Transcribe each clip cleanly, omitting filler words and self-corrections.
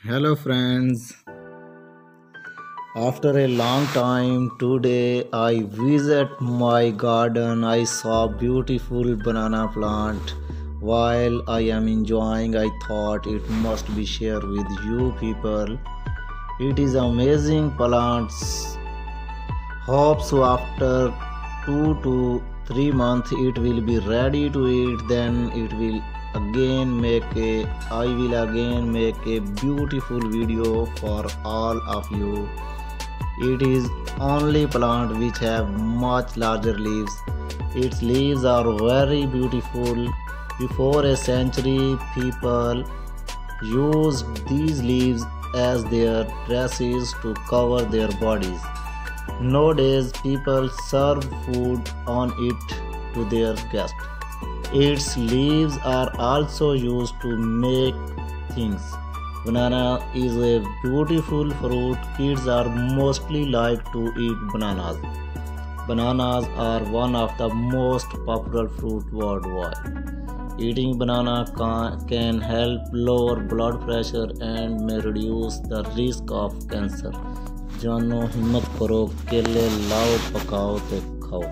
Hello friends, after a long time today I visit my garden. I saw beautiful banana plant. While I am enjoying, I thought it must be shared with you people. It is amazing plants. Hope so after 2 to 3 months it will be ready to eat. Then I will again make a beautiful video for all of you. It is only plant which have much larger leaves. Its leaves are very beautiful. Before a century, people used these leaves as their dresses to cover their bodies. Nowadays, people serve food on it to their guests. Its leaves are also used to make things. Banana is a beautiful fruit. Kids are mostly like to eat bananas. Bananas are one of the most popular fruit worldwide. Eating banana can help lower blood pressure and may reduce the risk of cancer. जानो हिम्मत करो, केले लाओ, पकाओ ते खाओ,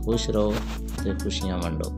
खुश रहो ते खुशियां मंडो।